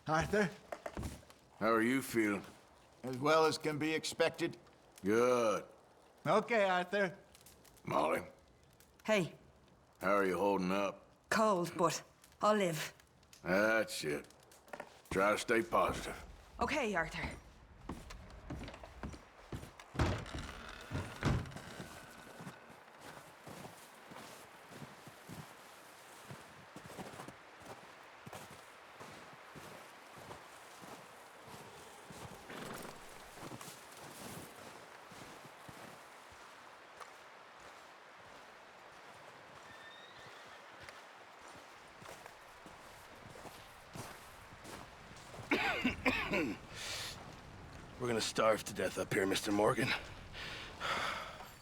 Arthur, How are you feeling? as well as can be expected. Good. Okay, Arthur. Molly, Hey, how are you holding up? cold, but I'll live. That's it. Try to stay positive. Okay, Arthur. We're gonna starve to death up here, Mr. Morgan.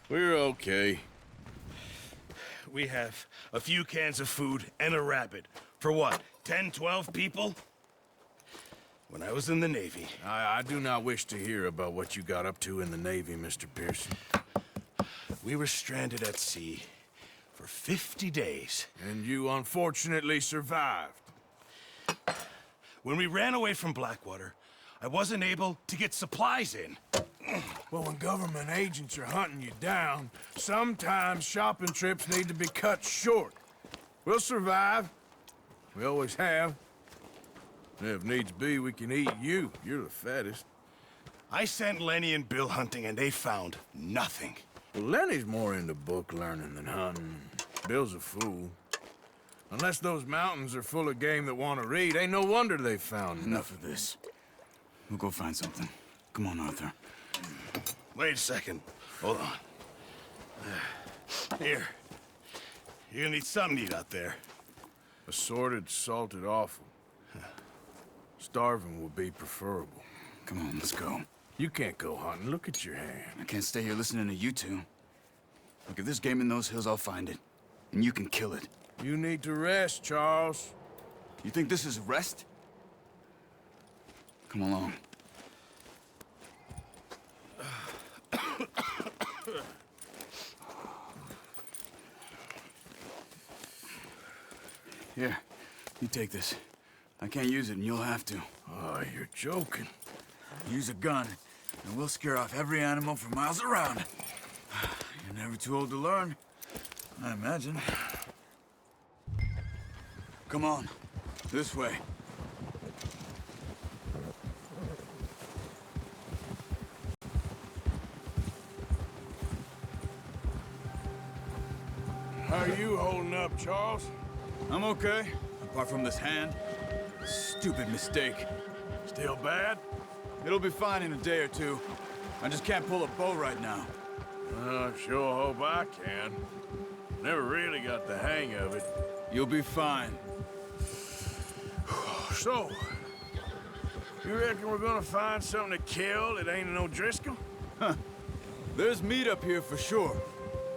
We're okay. We have a few cans of food and a rabbit. For what, 10, 12 people? When I was in the Navy... I do not wish to hear about what you got up to in the Navy, Mr. Pearson. We were stranded at sea for 50 days. And you unfortunately survived. When we ran away from Blackwater, I wasn't able to get supplies in. Well, when government agents are hunting you down, sometimes shopping trips need to be cut short. We'll survive. We always have. And if needs be, we can eat you. You're the fattest. I sent Lenny and Bill hunting, and they found nothing. Well, Lenny's more into book learning than hunting. Bill's a fool. Unless those mountains are full of game that want to read, ain't no wonder they found Enough of this. We'll go find something. Come on, Arthur. Wait a second. Hold on. Here. You're gonna need something to eat out there. Assorted, salted offal. Starving would be preferable. Come on, let's go. You can't go hunting. Look at your hand. I can't stay here listening to you two. Look, if there's game in those hills, I'll find it. And you can kill it. You need to rest, Charles. You think this is rest? Come along. Here, you take this. I can't use it, and you'll have to. Oh, you're joking. Use a gun, and we'll scare off every animal for miles around. You're never too old to learn, I imagine. Come on, this way. How are you holding up, Charles? I'm okay, apart from this hand. Stupid mistake. Still bad? It'll be fine in a day or two. I just can't pull a bow right now. I sure hope I can. Never really got the hang of it. You'll be fine. So, you reckon we're gonna find something to kill that ain't no Driscoll? There's meat up here for sure.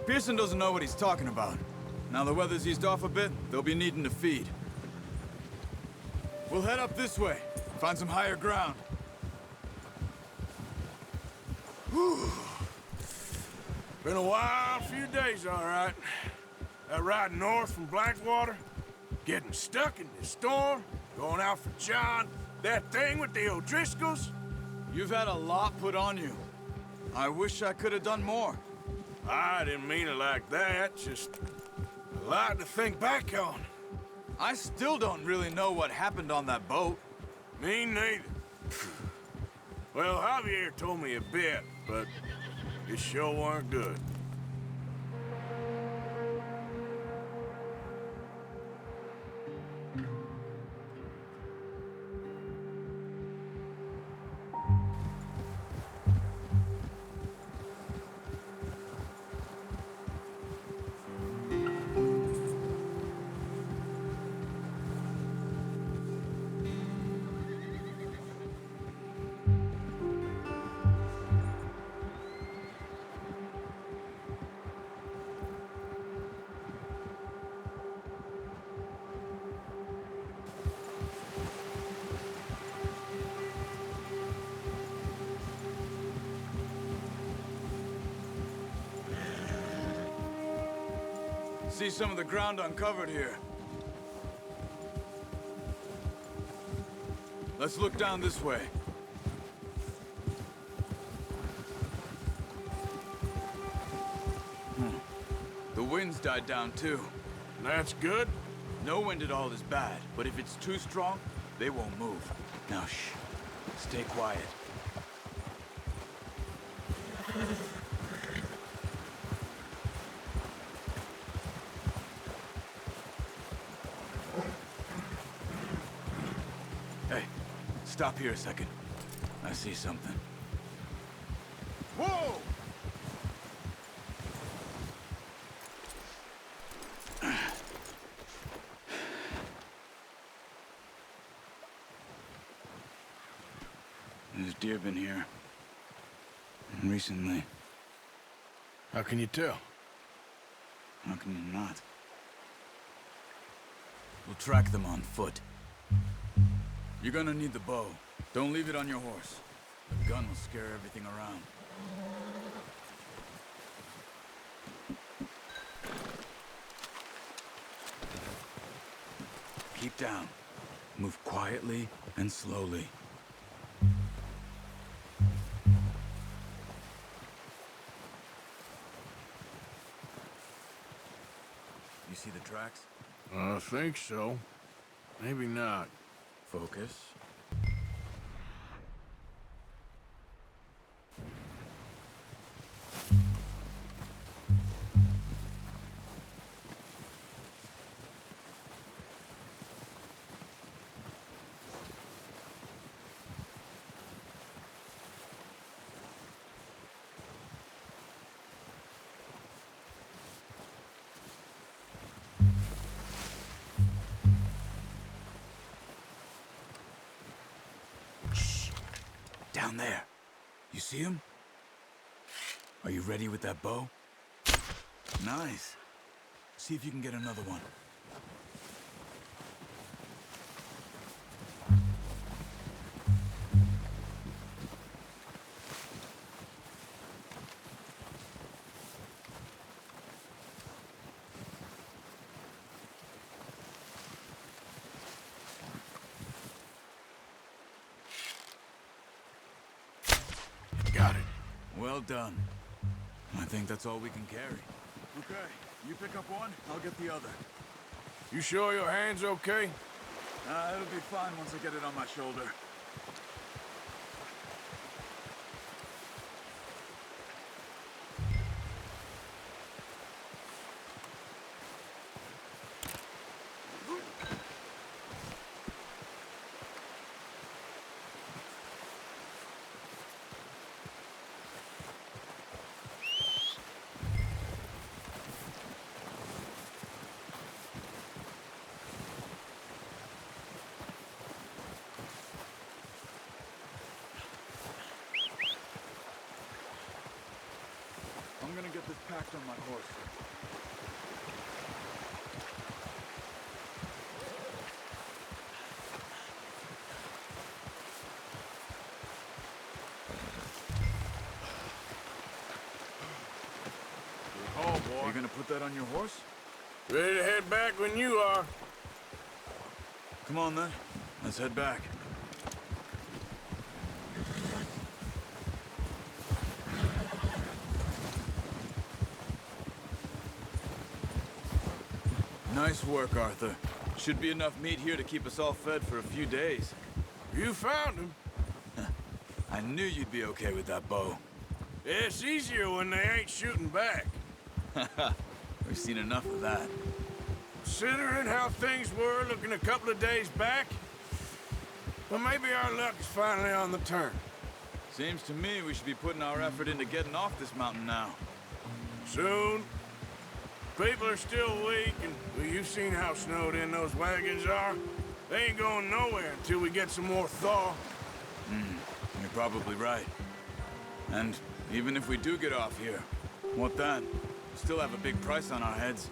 Pearson doesn't know what he's talking about. Now the weather's eased off a bit, they'll be needing to feed. We'll head up this way, find some higher ground. Whew. Been a wild few days, all right. That ride north from Blackwater, getting stuck in this storm, going out for John, that thing with the O'Driscolls. You've had a lot put on you. I wish I could have done more. I didn't mean it like that, just a lot to think back on. I still don't really know what happened on that boat. Me neither. Well, Javier told me a bit, but it sure weren't good. See some of the ground uncovered here. Let's look down this way. The wind's died down too. That's good. No wind at all is bad, but if it's too strong, they won't move. Now shh. Stay quiet. Hey, stop here a second. I see something. Whoa! There's deer been here. Recently. How can you tell? How can you not? We'll track them on foot. You're gonna need the bow. Don't leave it on your horse. The gun will scare everything around. Keep down. Move quietly and slowly. You see the tracks? I think so. Maybe not. Focus. Down there. You see him? Are you ready with that bow? Nice. See if you can get another one. Got it. Well done. I think that's all we can carry. Okay, you pick up one, I'll get the other. You sure your hand's okay? It'll be fine once I get it on my shoulder. I'm gonna get this packed on my horse. Oh, boy. You gonna put that on your horse? Ready to head back when you are. Come on then, let's head back. Nice work, Arthur. Should be enough meat here to keep us all fed for a few days. You found him. I knew you'd be okay with that bow. It's easier when they ain't shooting back. We've seen enough of that. Considering how things were looking a couple of days back, well, maybe our luck is finally on the turn. Seems to me we should be putting our effort into getting off this mountain now. Soon. People are still weak, and well, you've seen how snowed in those wagons are. They ain't going nowhere until we get some more thaw. You're probably right. And even if we do get off here, what then? We still have a big price on our heads.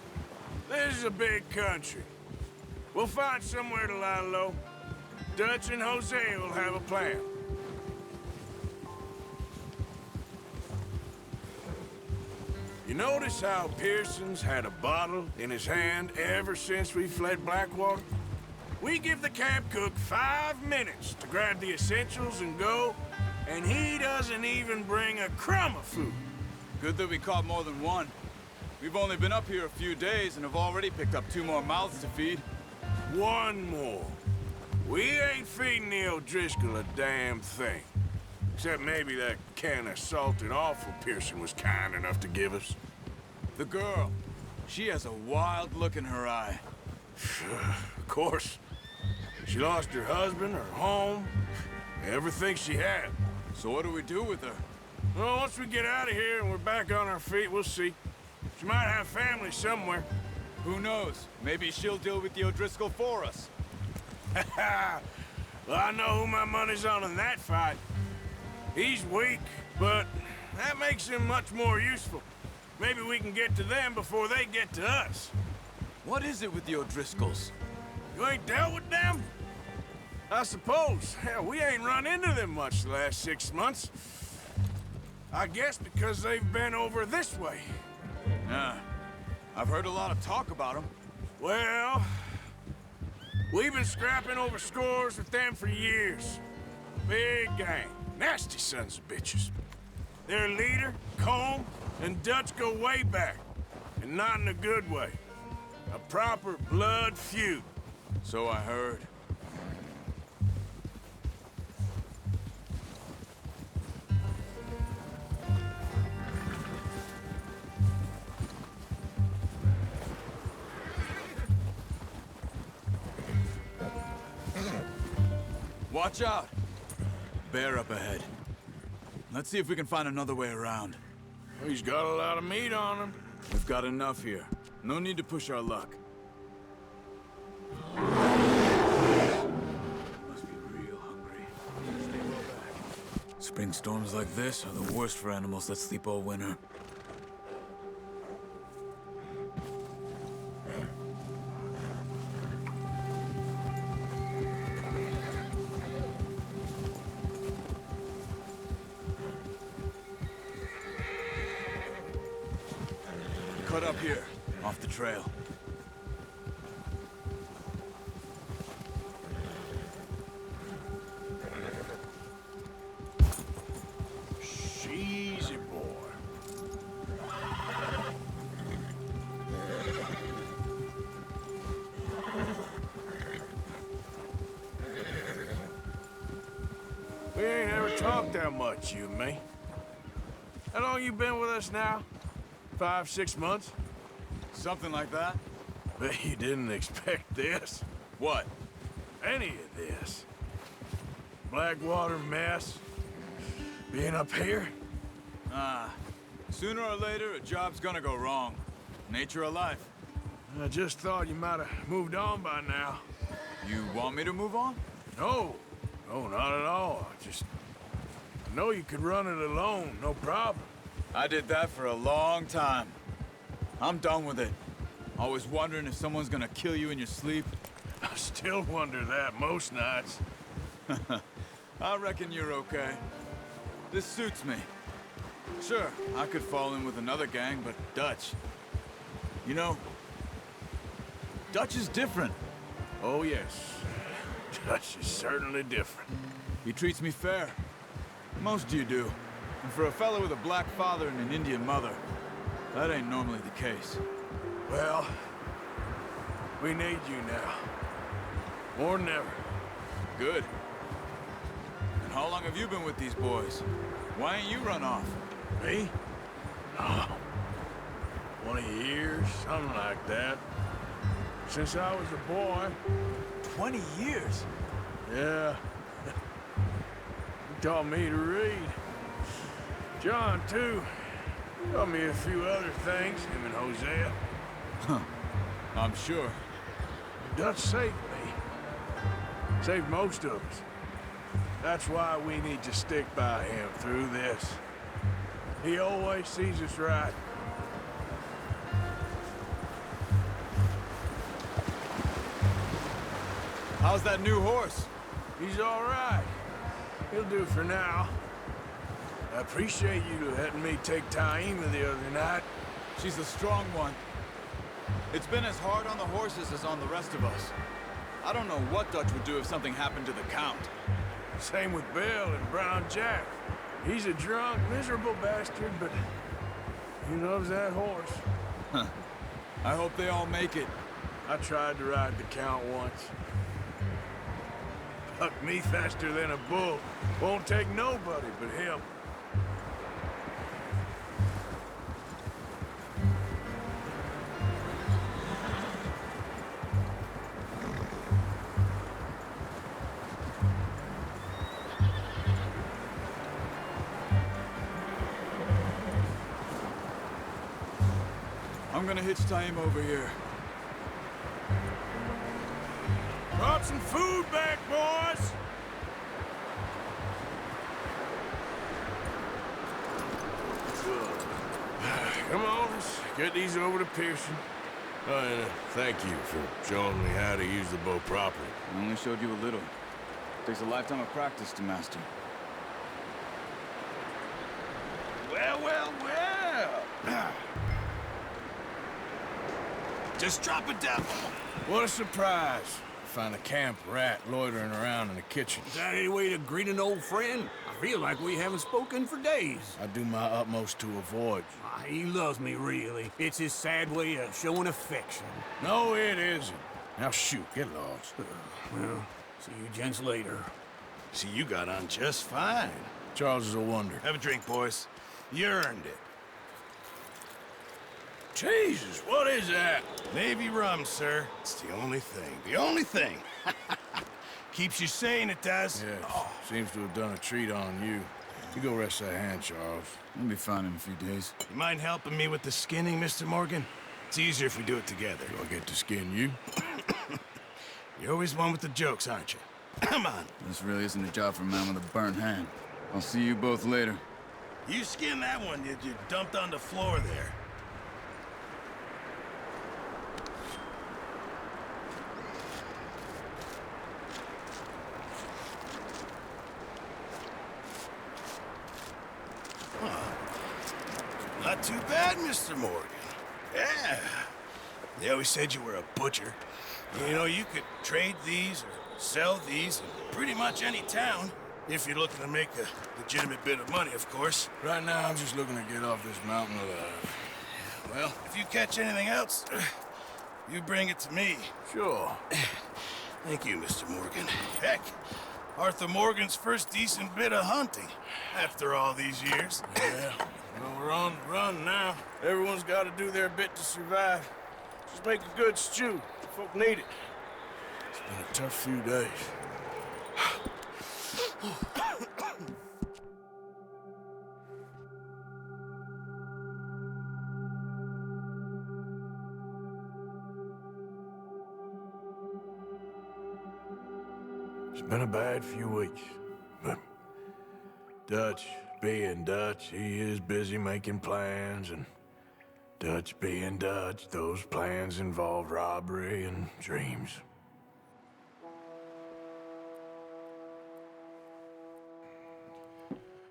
This is a big country. We'll find somewhere to lie low. Dutch and Jose will have a plan. You notice how Pearson's had a bottle in his hand ever since we fled Blackwater? We give the camp cook 5 minutes to grab the essentials and go, and he doesn't even bring a crumb of food. Good that we caught more than one. We've only been up here a few days and have already picked up 2 more mouths to feed. One more. We ain't feeding the O'Driscoll a damn thing. Except maybe that can of salted offal Pearson was kind enough to give us. The girl, she has a wild look in her eye. Of course. She lost her husband, her home, everything she had. So what do we do with her? Well, once we get out of here and we're back on our feet, we'll see. She might have family somewhere. Who knows? Maybe she'll deal with the O'Driscoll for us. Well, I know who my money's on in that fight. He's weak, but that makes him much more useful. Maybe we can get to them before they get to us. What is it with the O'Driscolls? You ain't dealt with them? I suppose. Hell, we ain't run into them much the last 6 months. I guess because they've been over this way. Yeah. I've heard a lot of talk about them. Well, we've been scrapping over scores with them for years. Big gang. Nasty sons of bitches. Their leader, Colm, and Dutch go way back. And not in a good way. A proper blood feud. So I heard. Watch out! Bear up ahead. Let's see if we can find another way around. He's got a lot of meat on him. We've got enough here. No need to push our luck. Must be real hungry. Stay well back. Spring storms like this are the worst for animals that sleep all winter. Cut up here, off the trail. Easy boy. We ain't ever talked that much, you and me. How long you been with us now? 5, 6 months? Something like that? Bet you didn't expect this. What? Any of this. Blackwater mess. Being up here? Sooner or later, a job's gonna go wrong. Nature of life. I just thought you might have moved on by now. You want me to move on? No. No, not at all. I know you could run it alone, no problem. I did that for a long time. I'm done with it. Always wondering if someone's gonna kill you in your sleep. I still wonder that most nights. I reckon you're okay. This suits me. Sure, I could fall in with another gang, but Dutch... You know, Dutch is different. Oh, yes. Dutch is certainly different. He treats me fair. Most of you do. And for a fellow with a black father and an Indian mother, that ain't normally the case. Well, we need you now. More than ever. Good. And how long have you been with these boys? Why ain't you run off? Me? Oh, 20 years, something like that. Since I was a boy. 20 years? Yeah. He taught me to read. John, too. Taught me a few other things, him and Hosea. Huh. I'm sure. Dutch saved me. Saved most of us. That's why we need to stick by him through this. He always sees us right. How's that new horse? He's all right. He'll do for now. I appreciate you letting me take Taima the other night. She's a strong one. It's been as hard on the horses as on the rest of us. I don't know what Dutch would do if something happened to the Count. Same with Bill and Brown Jack. He's a drunk, miserable bastard, but he loves that horse. I hope they all make it. I tried to ride the Count once. Bucked me faster than a bull. Won't take nobody but him. I'm gonna hitch tie him over here. Brought some food back, boys! Come on, let's get these over to Pearson. Oh, and thank you for showing me how to use the bow properly. I only showed you a little. Takes a lifetime of practice to master. Well, well, well. Just drop it down. What a surprise. Find a camp rat loitering around in the kitchen. Is that any way to greet an old friend? I feel like we haven't spoken for days. I do my utmost to avoid you. He loves me, really. It's his sad way of showing affection. No, it isn't. Now shoot, get lost. Well, see you gents later. See, you got on just fine. Charles is a wonder. Have a drink, boys. You earned it. Jesus, what is that? Navy rum, sir. It's the only thing. The only thing. Keeps you sane, it does. Yes, seems to have done a treat on you. You go rest that hand, Charles. I'll be fine in a few days. You mind helping me with the skinning, Mr. Morgan? It's easier if we do it together. Do I get to skin you? You're always one with the jokes, aren't you? Come on. This really isn't a job for a man with a burnt hand. I'll see you both later. You skinned that one you dumped on the floor there. Not too bad, Mr. Morgan. Yeah. They always said you were a butcher. You know, you could trade these or sell these in pretty much any town. If you're looking to make a legitimate bit of money, of course. Right now, I'm just looking to get off this mountain alive. Well, if you catch anything else, you bring it to me. Sure. Thank you, Mr. Morgan. Heck, Arthur Morgan's first decent bit of hunting after all these years. Yeah. Well, we're on the run now. Everyone's got to do their bit to survive. Just make a good stew. Folk need it. It's been a tough few days. It's been a bad few weeks, but Dutch being Dutch, he is busy making plans, and Dutch being Dutch, those plans involve robbery and dreams.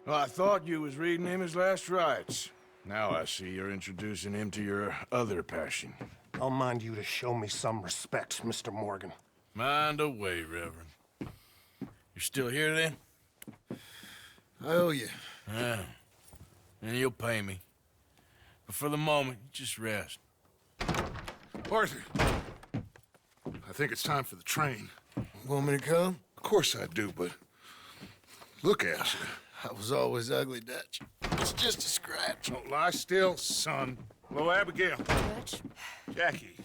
Well, I thought you was reading him his last rites. Now I see you're introducing him to your other passion. I'll mind you to show me some respect, Mr. Morgan. Mind away, Reverend. You're still here, then? I owe you. Yeah. And you'll pay me. But for the moment, just rest. Arthur, I think it's time for the train. Want me to come? Of course I do, but look at you. I was always ugly, Dutch. It's just a scratch. Don't lie still, son. Hello, Abigail. Dutch, Jackie.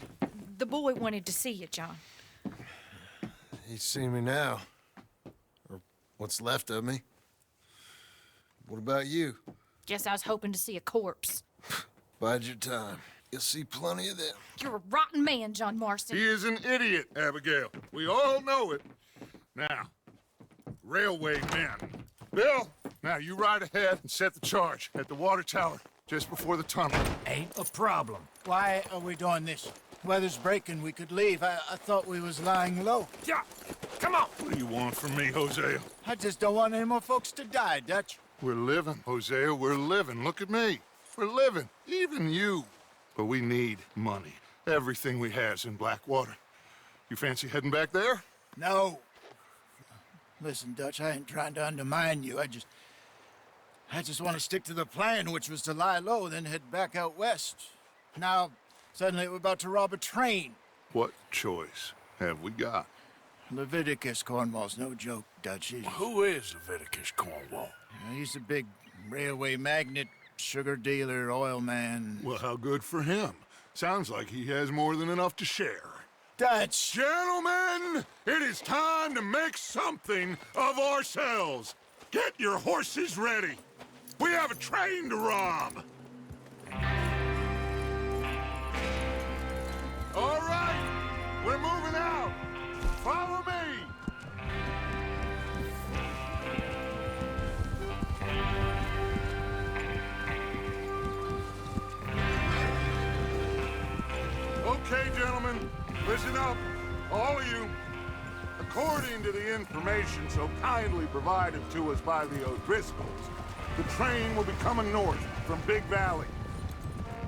the boy wanted to see you, John. He's seen me now. Or what's left of me. What about you? Guess I was hoping to see a corpse. Bide your time. You'll see plenty of them. You're a rotten man, John Marston. He is an idiot, Abigail. We all know it. Now, railway men. Bill, now you ride ahead and set the charge at the water tower just before the tunnel. Ain't a problem. Why are we doing this? Weather's breaking, we could leave. I thought we was lying low. Yeah, come on. What do you want from me, Hosea? I just don't want any more folks to die, Dutch. We're living, Hosea, we're living. Look at me. We're living, even you. But we need money. Everything we has in Blackwater. You fancy heading back there? No. Listen, Dutch, I ain't trying to undermine you. I just want to stick to the plan, which was to lie low, then head back out west. Now, suddenly we're about to rob a train. What choice have we got? Leviticus Cornwall's no joke, Dutch. Who is Leviticus Cornwall? He's a big railway magnate, sugar dealer, oil man. Well, how good for him. Sounds like he has more than enough to share. Dutch! Gentlemen, it is time to make something of ourselves. Get your horses ready. We have a train to rob. All right, we're moving out. Follow me. Okay, gentlemen, listen up, all of you. According to the information so kindly provided to us by the O'Driscolls, the train will be coming north from Big Valley.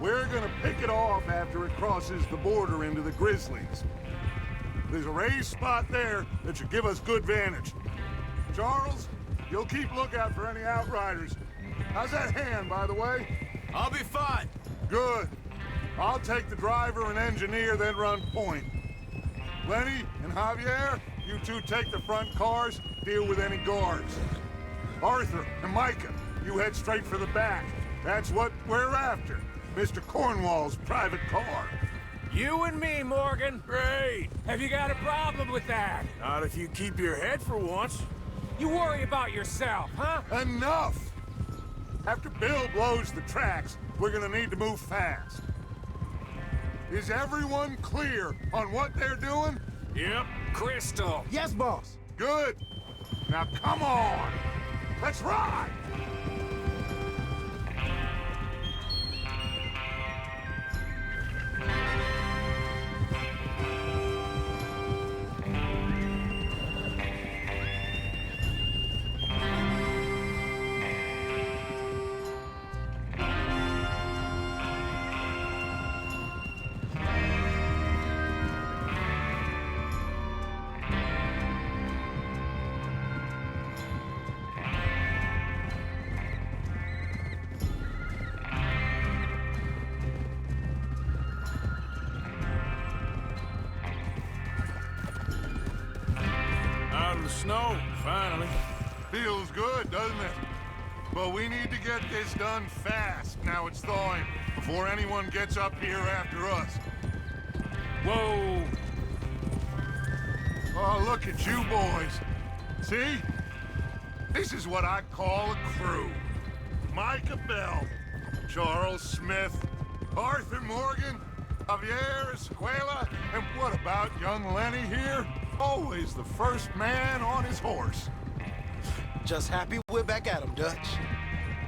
We're gonna pick it off after it crosses the border into the Grizzlies. There's a raised spot there that should give us good vantage. Charles, you'll keep lookout for any outriders. How's that hand, by the way? I'll be fine. Good. I'll take the driver and engineer, then run point. Lenny and Javier, you two take the front cars, deal with any guards. Arthur and Micah, you head straight for the back. That's what we're after. Mr. Cornwall's private car. You and me, Morgan. Great. Have you got a problem with that? Not if you keep your head for once. You worry about yourself, huh? Enough! After Bill blows the tracks, we're gonna need to move fast. Is everyone clear on what they're doing? Yep. Crystal. Yes, boss. Good. Now come on! Let's ride! Out of the snow, finally. Feels good, doesn't it? But we need to get this done fast. Now it's thawing, before anyone gets up here after us. Whoa. Oh, look at you boys. See? This is what I call a crew. Micah Bell, Charles Smith, Arthur Morgan, Javier Escuela, and what about young Lenny here? Always the first man on his horse. Just happy we're back at 'em, Dutch.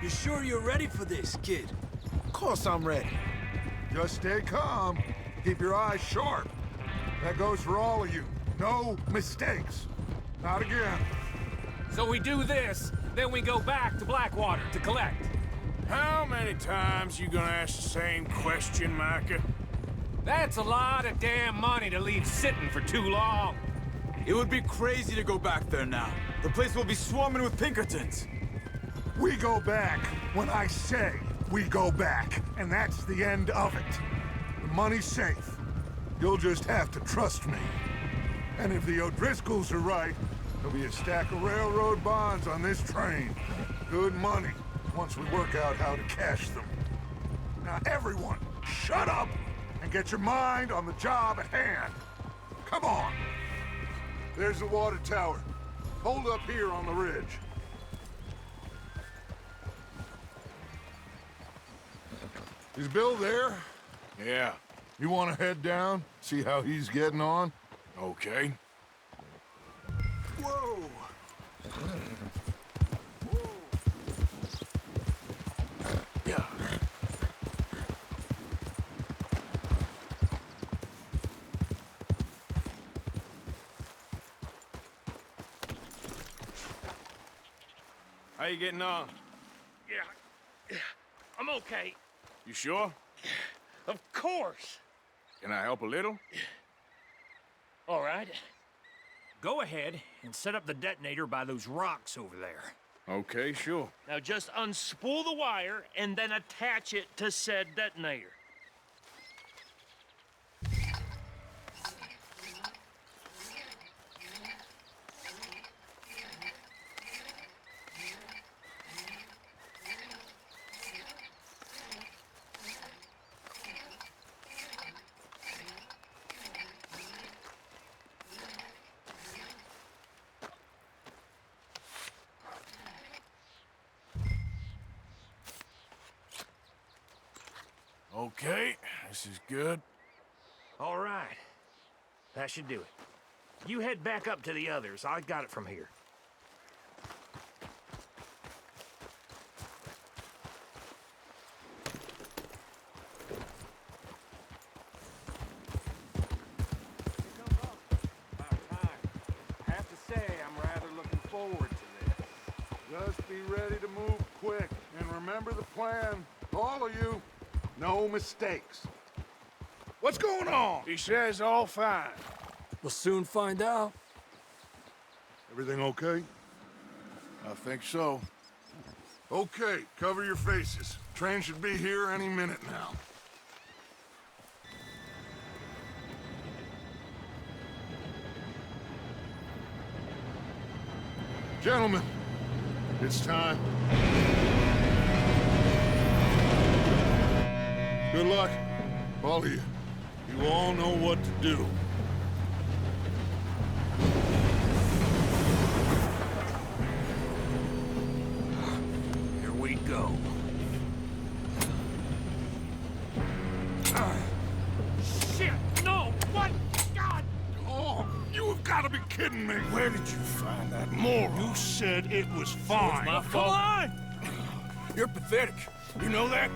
You sure you're ready for this, kid? Of course I'm ready. Just stay calm. Keep your eyes sharp. That goes for all of you. No mistakes. Not again. So we do this, then we go back to Blackwater to collect. How many times you gonna ask the same question, Micah? That's a lot of damn money to leave sitting for too long. It would be crazy to go back there now. The place will be swarming with Pinkertons. We go back when I say we go back, and that's the end of it. The money's safe. You'll just have to trust me. And if the O'Driscolls are right, there'll be a stack of railroad bonds on this train. Good money, once we work out how to cash them. Now everyone, shut up and get your mind on the job at hand. Come on. There's the water tower. Hold up here on the ridge. Is Bill there? Yeah. You want to head down, see how he's getting on? Okay. Whoa! Yeah. How you getting on? Yeah, I'm okay. You sure? Of course. Can I help a little? All right. Go ahead and set up the detonator by those rocks over there. Okay, sure. Now just unspool the wire and then attach it to said detonator. Okay, this is good. All right. That should do it. You head back up to the others. I got it from here. I have to say, I'm rather looking forward to this. Just be ready to move quick. And remember the plan. All of you. No mistakes. What's going on? He says all fine. We'll soon find out. Everything okay? I think so. Okay, cover your faces. Train should be here any minute now. Gentlemen, it's time. Good luck, all of you. You all know what to do. Here we go. Shit! No! What? God! Oh, you have got to be kidding me. Where did you find that moron? You said it was fine. my Come fault. on! You're pathetic. You know that?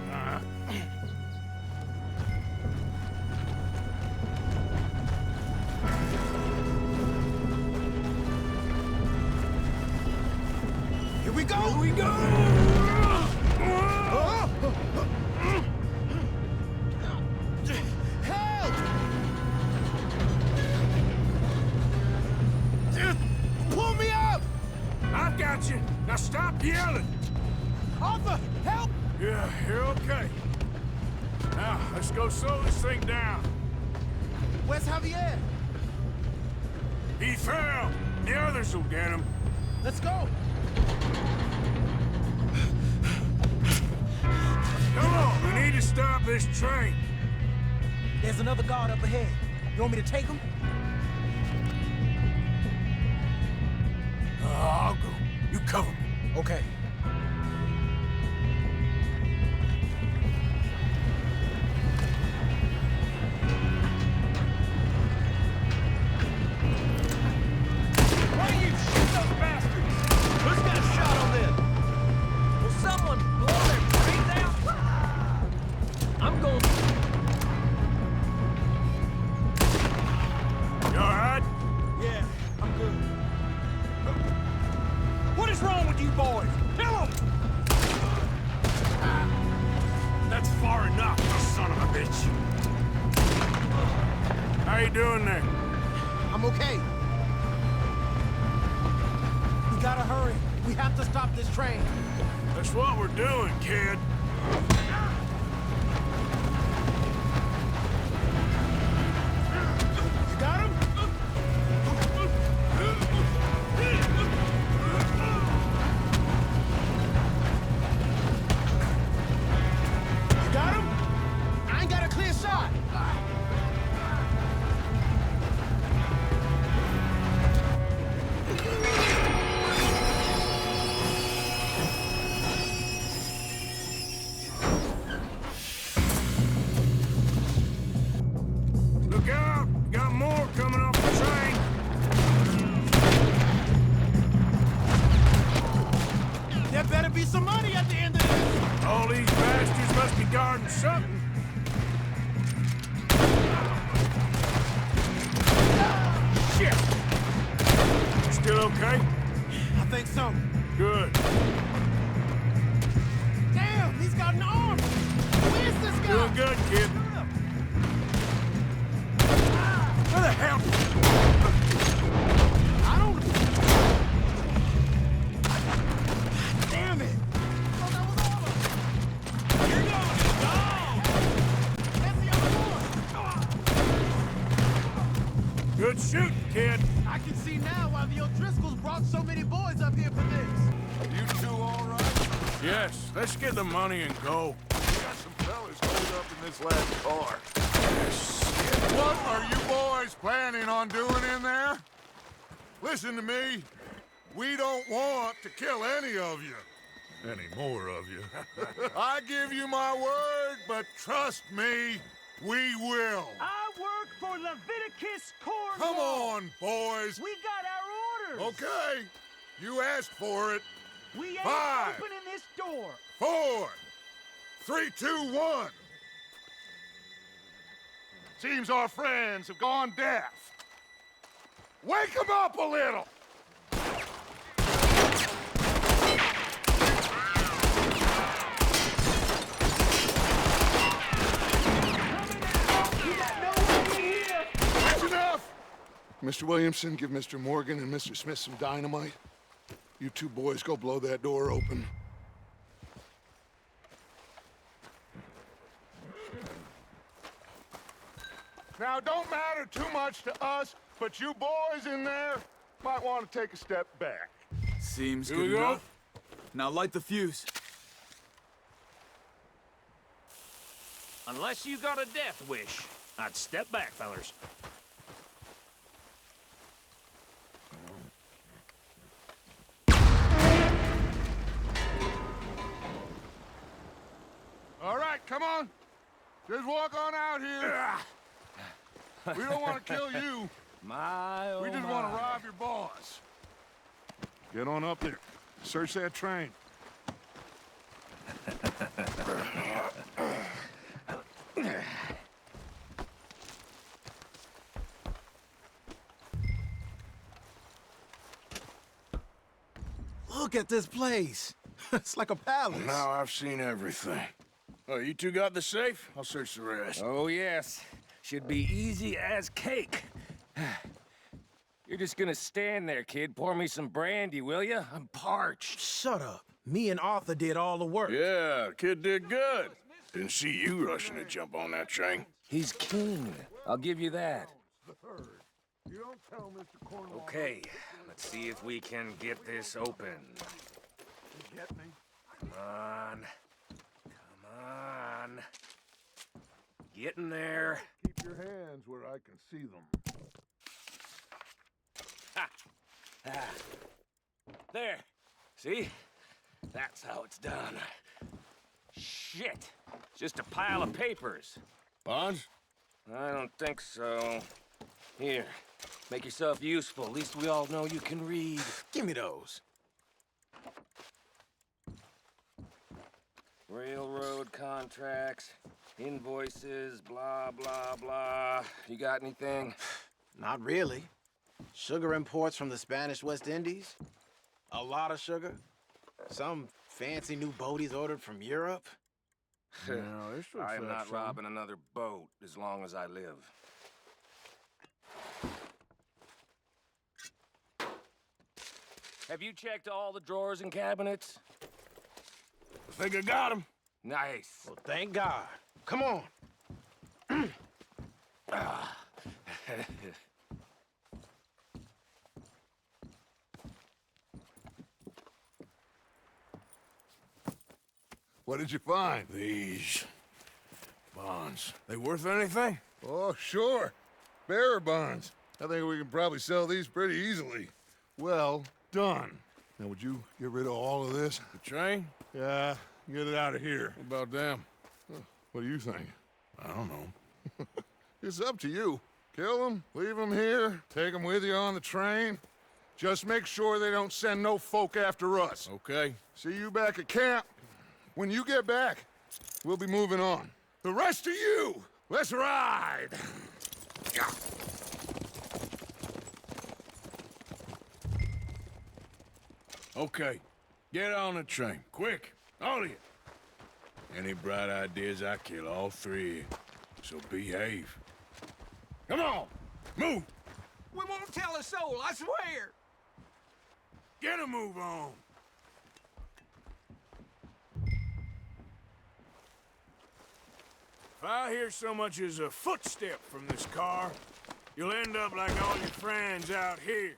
Here we go! Here we go! Help! Pull me up! I've got you. Now stop yelling. Arthur, help! Yeah, you're okay. Now, let's go slow this thing down. Where's Javier? He fell. The others will get him. Let's go! Come on, we need to stop this train. There's another guard up ahead. You want me to take him? I'll go. You cover me. Okay. Why do you shoot those bastards? Who's got a shot on them? Will someone blow their brains out? I'm going. You all right? Yeah, I'm good. What is wrong with you boys? Kill him! That's far enough, you son of a bitch. How you doing there? I'm okay. We gotta hurry. We have to stop this train. That's what we're doing, kid. You got him? You got him? I ain't got a clear shot. Look out! Got more coming off the train. There better be some money at the end of this. All these bastards must be guarding something. Shit! Still okay? I think so. Good. Damn, he's got an arm. Who is this guy? Doing good, kid. Where the hell? shooting, kid. I can see now why the O'Driscolls brought so many boys up here for this. You two all right? Yes, let's get the money and go. We got some fellas holed up in this last car. What are you boys planning on doing in there? Listen to me. We don't want to kill any of you. Any more of you. I give you my word, but trust me, we will. I work for Leviticus Cornwall. Come on, boys. We got our orders. Okay, you asked for it. We ain't 5, opening this door. 4, 3, 2, 1. Seems our friends have gone deaf. Wake them up a little. That's enough! Mr. Williamson, give Mr. Morgan and Mr. Smith some dynamite. You two boys go blow that door open. Now, don't matter too much to us, but you boys in there might want to take a step back. Seems Here good we go. enough. Now light the fuse. Unless you got a death wish, I'd step back, fellers. All right, come on. Just walk on out here. We don't want to kill you. My, oh We just want to rob your boss. Get on up there. Search that train. Look at this place. It's like a palace. Now I've seen everything. Oh, you two got the safe? I'll search the rest. Oh, yes. Should be easy as cake. You're just gonna stand there, kid. Pour me some brandy, will ya? I'm parched. Shut up. Me and Arthur did all the work. Yeah, kid did good. Didn't see you rushing to jump on that train. He's keen. I'll give you that. You don't tell Mr. Cornwall. Okay, let's see if we can get this open. You get me? Come on. Come on. Get in there. Keep your hands where I can see them. Ah. There. See? That's how it's done. Shit. It's just a pile of papers. Bonds? I don't think so. Here. Make yourself useful. At least we all know you can read. Give me those. Railroad contracts, invoices, blah, blah, blah. You got anything? Not really. Sugar imports from the Spanish West Indies. A lot of sugar. Some fancy new boat he's ordered from Europe. I am not robbing another boat as long as I live. Have you checked all the drawers and cabinets? I think I got him. Nice. Well, thank God. Come on. What did you find? These bonds. They worth anything? Oh, sure. Bearer bonds. I think we can probably sell these pretty easily. Well done. Now, would you get rid of all of this? The train? Yeah, get it out of here. What about them? What do you think? I don't know. It's up to you. Kill them, leave them here, take them with you on the train. Just make sure they don't send no folk after us. Okay. See you back at camp. When you get back, we'll be moving on. The rest of you, let's ride! Okay. Get on the train. Quick. All of you. Any bright ideas, I kill all three. So behave. Come on! Move! We won't tell a soul, I swear! Get a move on! If I hear so much as a footstep from this car, You'll end up like all your friends out here.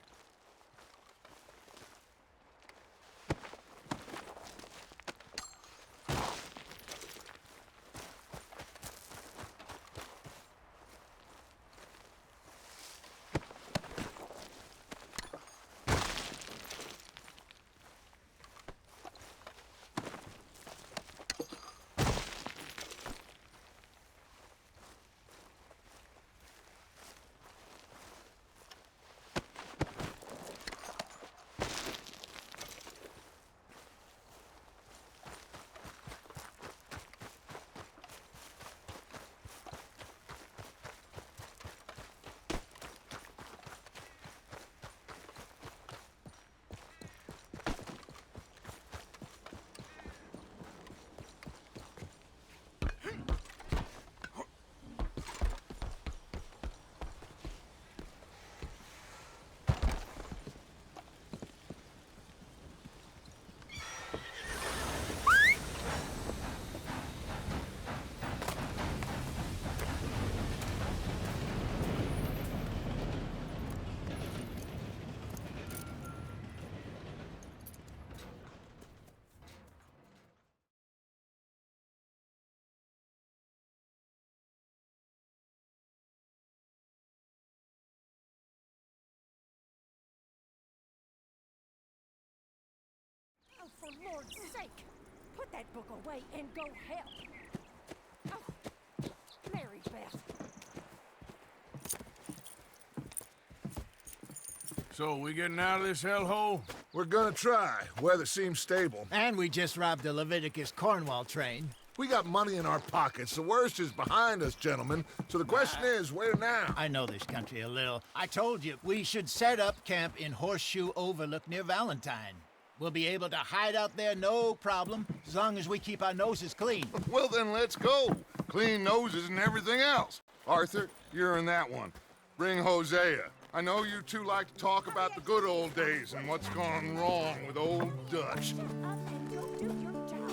Oh, for Lord's sake! Put that book away and go help! Oh, Mary Beth. So, we getting out of this hellhole? We're gonna try. Weather seems stable. And we just robbed the Leviticus Cornwall train. We got money in our pockets. The worst is behind us, gentlemen. So the question is, where now? I know this country a little. I told you, we should set up camp in Horseshoe Overlook near Valentine. We'll be able to hide out there no problem, as long as we keep our noses clean. Well, then let's go. Clean noses and everything else. Arthur, you're in that one. Bring Hosea. I know you two like to talk about the good old days and what's gone wrong with old Dutch. Shut up and go do your job.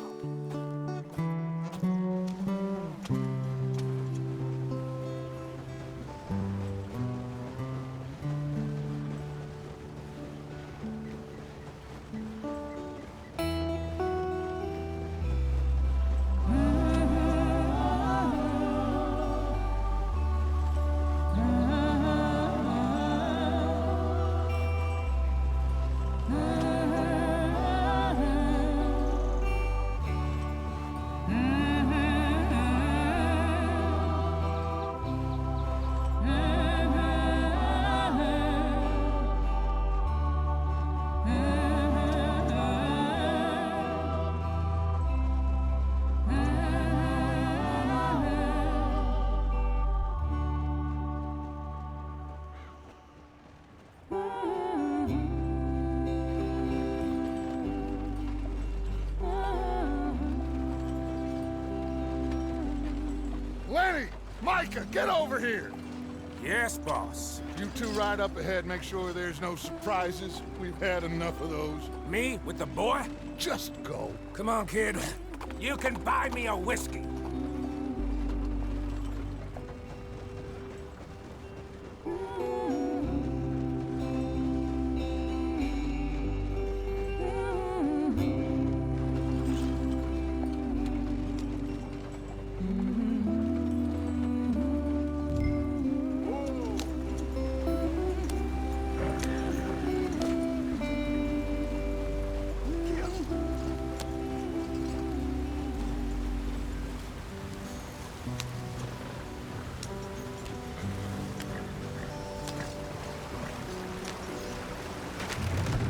Lenny! Micah, get over here! Yes, boss. You two ride up ahead, make sure there's no surprises. We've had enough of those. Me with the boy? Just go. Come on, kid. You can buy me a whiskey.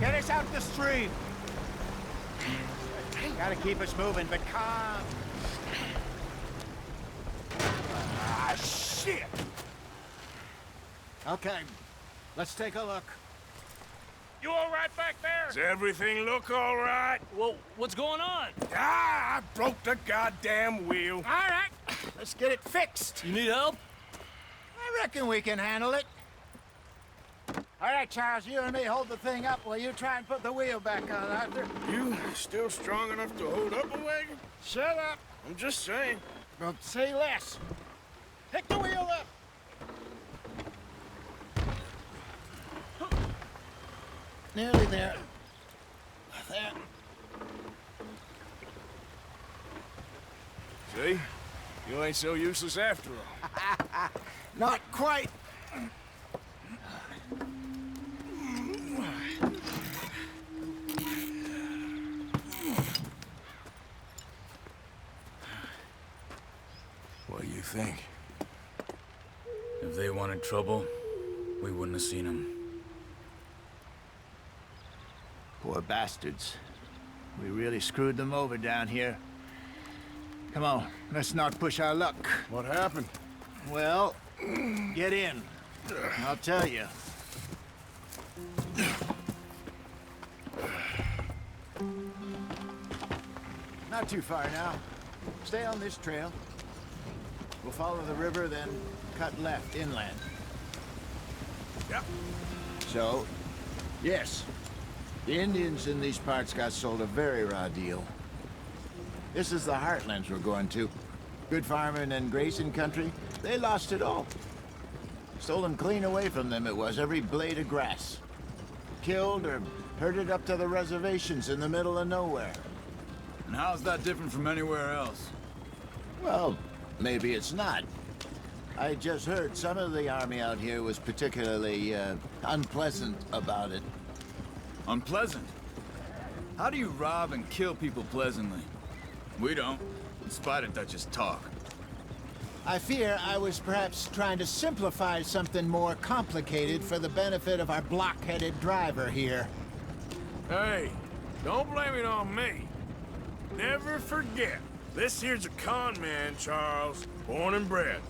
Get us out the stream! Gotta keep us moving, but calm. Ah, shit! Okay, let's take a look. You all right back there? Does everything look all right? Well, what's going on? Ah, I broke the goddamn wheel. All right, let's get it fixed. You need help? I reckon we can handle it. All right, Charles, you and me hold the thing up while you try and put the wheel back on, Arthur. You still strong enough to hold up a wagon? Shut up. I'm just saying. Well, say less. Pick the wheel up. Nearly there. There. See? You ain't so useless after all. Not quite. What do you think? If they wanted trouble, we wouldn't have seen them. Poor bastards. We really screwed them over down here. Come on, let's not push our luck. What happened? Well, get in. I'll tell you. Not too far now. Stay on this trail. We'll follow the river, then cut left inland. Yep. So, yes, the Indians in these parts got sold a very raw deal. This is the heartlands we're going to. Good farming and grazing country, they lost it all. Stolen clean away from them it was, every blade of grass. Killed or herded up to the reservations in the middle of nowhere. And how's that different from anywhere else? Well, maybe it's not. I just heard some of the army out here was particularly, unpleasant about it. Unpleasant? How do you rob and kill people pleasantly? We don't, in spite of Dutch's talk. I fear I was perhaps trying to simplify something more complicated for the benefit of our block-headed driver here. Hey, don't blame it on me. Never forget, this here's a con man, Charles, born and bred.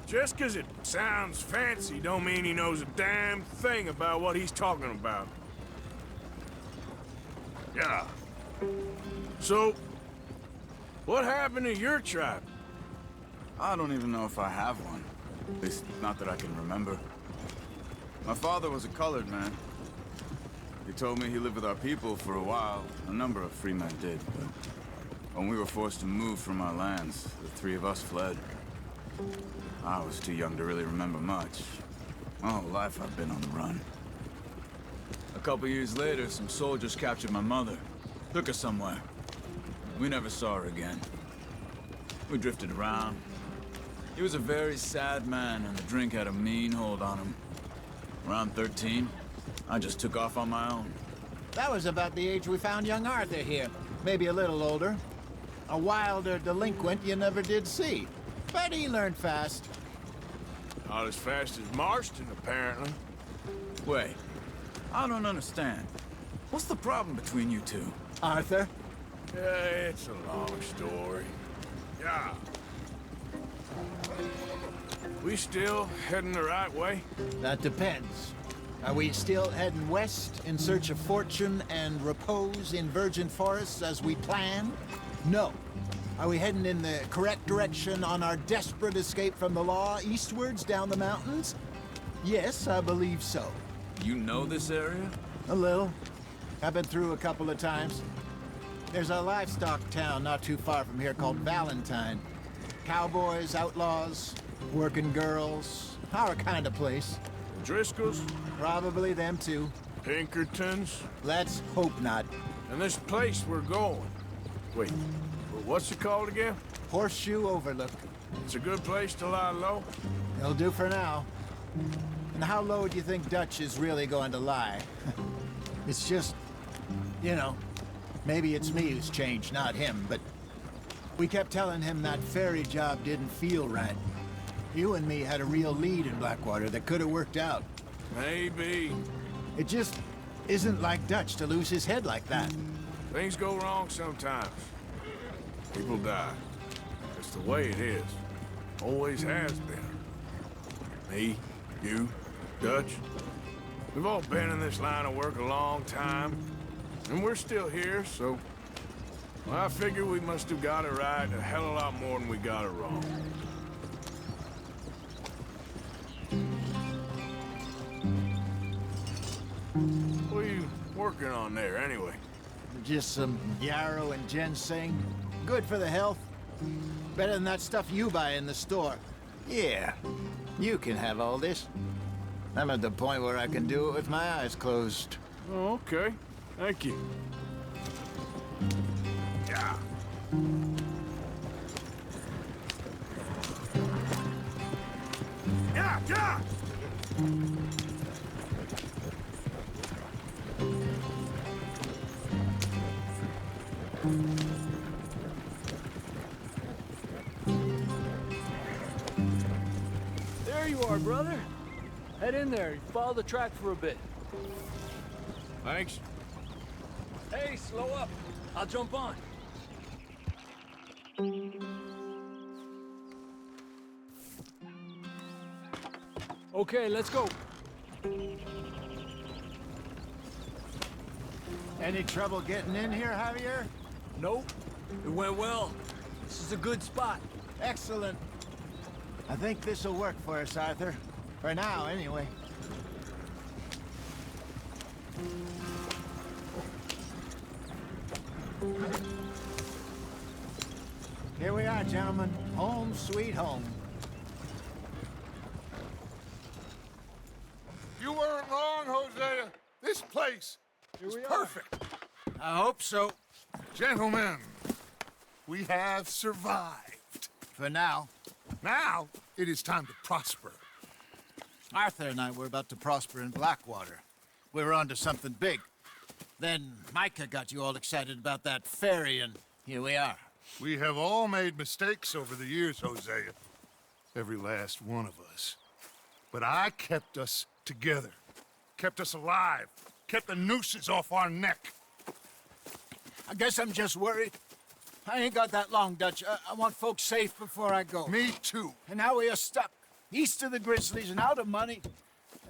Just 'cause it sounds fancy don't mean he knows a damn thing about what he's talking about. Yeah. So, what happened to your tribe? I don't even know if I have one. At least, not that I can remember. My father was a colored man. He told me he lived with our people for a while. A number of free men did, but when we were forced to move from our lands, the three of us fled. I was too young to really remember much. My whole life I've been on the run. A couple years later, some soldiers captured my mother. Took her somewhere. We never saw her again. We drifted around. He was a very sad man, and the drink had a mean hold on him. Around 13, I just took off on my own. That was about the age we found young Arthur here. Maybe a little older. A wilder delinquent you never did see. But he learned fast. Not as fast as Marston, apparently. Wait, I don't understand. What's the problem between you two? Arthur? Yeah, it's a long story. Yeah. We still heading the right way? That depends. Are we still heading west in search of fortune and repose in virgin forests as we planned? No. Are we heading in the correct direction on our desperate escape from the law eastwards down the mountains? Yes, I believe so. You know this area? A little. I've been through a couple of times. There's a livestock town not too far from here called Valentine. Cowboys, outlaws, working girls, our kind of place. Driscoll's? Probably them too. Pinkertons? Let's hope not. And this place we're going. Wait, what's it called again? Horseshoe Overlook. It's a good place to lie low? It'll do for now. And how low do you think Dutch is really going to lie? It's just, you know, maybe it's me who's changed, not him, but we kept telling him that ferry job didn't feel right. You and me had a real lead in Blackwater that could have worked out. Maybe. It just isn't like Dutch to lose his head like that. Things go wrong sometimes. People die. It's the way it is. Always has been. Me, you, Dutch. We've all been in this line of work a long time. And we're still here, so... well, I figure we must have got it right a hell of a lot more than we got it wrong. What are you working on there, anyway? Just some yarrow and ginseng. Good for the health. Better than that stuff you buy in the store. Yeah, you can have all this. I'm at the point where I can do it with my eyes closed. Oh, okay. Thank you. Yeah. Yeah, yeah! There you are, brother. Head in there and follow the track for a bit. Thanks. Hey, slow up. I'll jump on. Okay, let's go. Any trouble getting in here, Javier? Nope. It went well. This is a good spot. Excellent. I think this'll work for us, Arthur. For now, anyway. Here we are, gentlemen. Home sweet home. You weren't wrong, Hosea. This place is perfect. I hope so. Gentlemen, we have survived. For now. Now, it is time to prosper. Arthur and I were about to prosper in Blackwater. We were onto something big. Then Micah got you all excited about that ferry, and here we are. We have all made mistakes over the years, Hosea. Every last one of us. But I kept us together. Kept us alive. Kept the nooses off our neck. I guess I'm just worried. I ain't got that long, Dutch. I want folks safe before I go. Me too. And now we are stuck. East of the Grizzlies and out of money.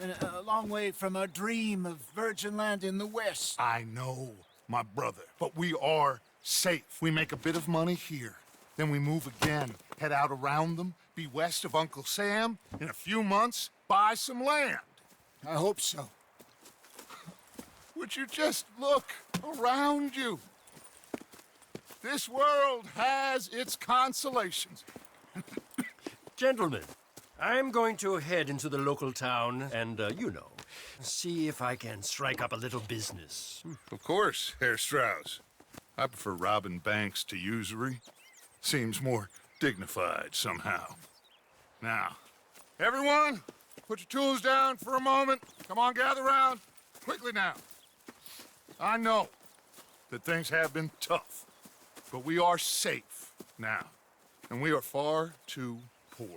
And a long way from our dream of virgin land in the west. I know, my brother. But we are safe. We make a bit of money here. Then we move again. Head out around them. Be west of Uncle Sam. In a few months, buy some land. I hope so. Would you just look around you? This world has its consolations. Gentlemen, I'm going to head into the local town and, see if I can strike up a little business. Of course, Herr Strauss. I prefer robbing banks to usury. Seems more dignified somehow. Now, everyone, put your tools down for a moment. Come on, gather round. Quickly now. I know that things have been tough, but we are safe now, and we are far too poor.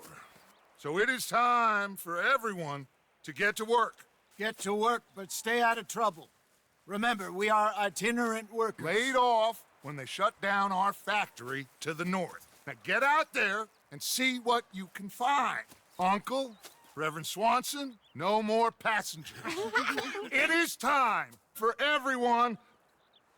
So it is time for everyone to get to work. Get to work, but stay out of trouble. Remember, we are itinerant workers. Laid off when they shut down our factory to the north. Now get out there and see what you can find. Uncle, Reverend Swanson, no more passengers. It is time for everyone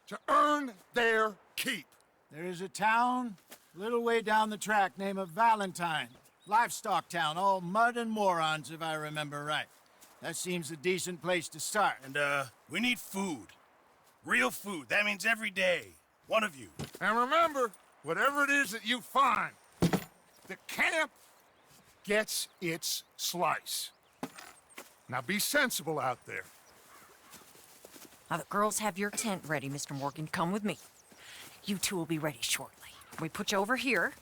to earn their keep. There is a town a little way down the track named Valentine. Livestock town, all mud and morons, if I remember right. That seems a decent place to start. And, we need food. Real food. That means every day. One of you. And remember, whatever it is that you find, the camp gets its slice. Now be sensible out there. Now the girls have your tent ready, Mr. Morgan. Come with me. You two will be ready shortly. We put you over here.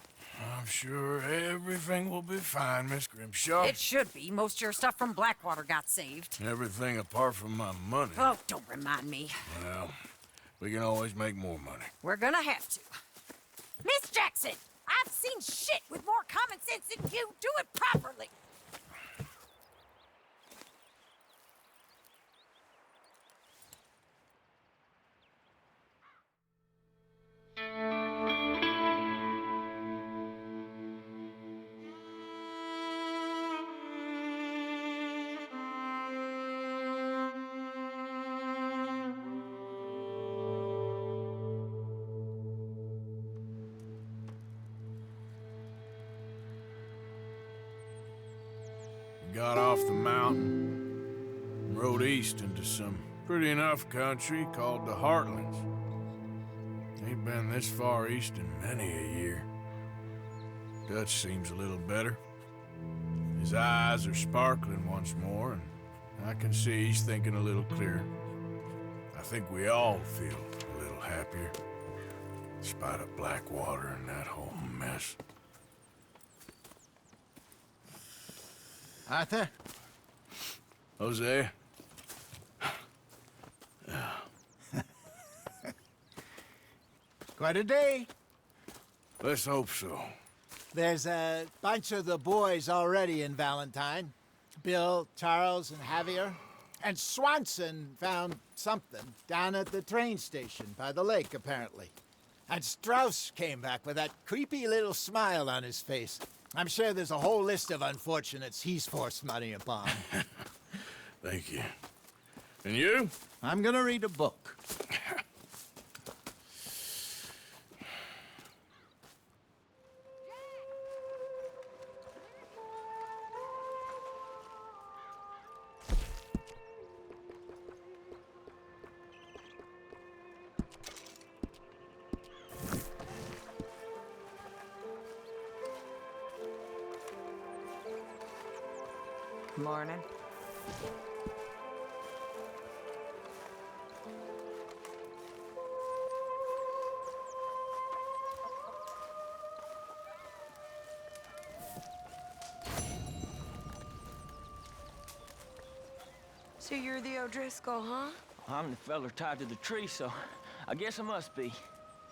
I'm sure everything will be fine, Miss Grimshaw. It should be. Most of your stuff from Blackwater got saved. Everything apart from my money. Oh, don't remind me. Well, we can always make more money. We're gonna have to. Miss Jackson, I've seen shit with more common sense than you. Do it properly. Got off the mountain and rode east into some pretty enough country called the Heartlands. Ain't been this far east in many a year. Dutch seems a little better. His eyes are sparkling once more, and I can see he's thinking a little clearer. I think we all feel a little happier. Despite of Blackwater and that whole mess. Arthur? Jose? Quite a day. Let's hope so. There's a bunch of the boys already in Valentine. Bill, Charles, and Javier. And Swanson found something down at the train station by the lake, apparently. And Strauss came back with that creepy little smile on his face. I'm sure there's a whole list of unfortunates he's forced money upon. Thank you. And you? I'm gonna read a book. Morning. So you're the O'Driscoll, huh? I'm the feller tied to the tree, so I guess I must be.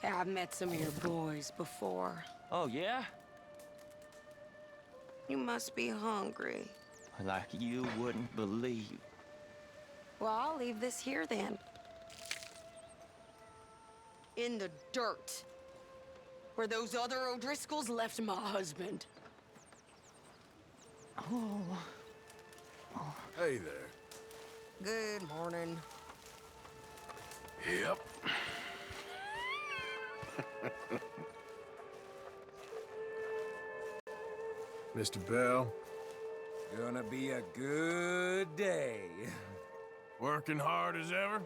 Yeah, I've met some of your boys before. Oh, yeah? You must be hungry. Like you wouldn't believe. Well, I'll leave this here then. In the dirt. Where those other O'Driscolls left my husband. Oh. Hey there. Good morning. Yep. Mr. Bell. Gonna be a good day. Working hard as ever?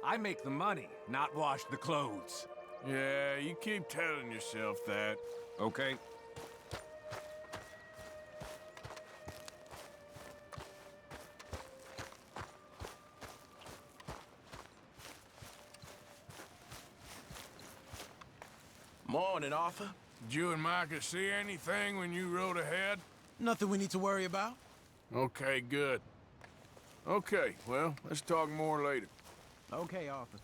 I make the money, not wash the clothes. Yeah, you keep telling yourself that. Okay. Morning, Arthur. Did you and Micah see anything when you rode ahead? Nothing we need to worry about. Okay, good. Okay, well, let's talk more later. Okay, Arthur.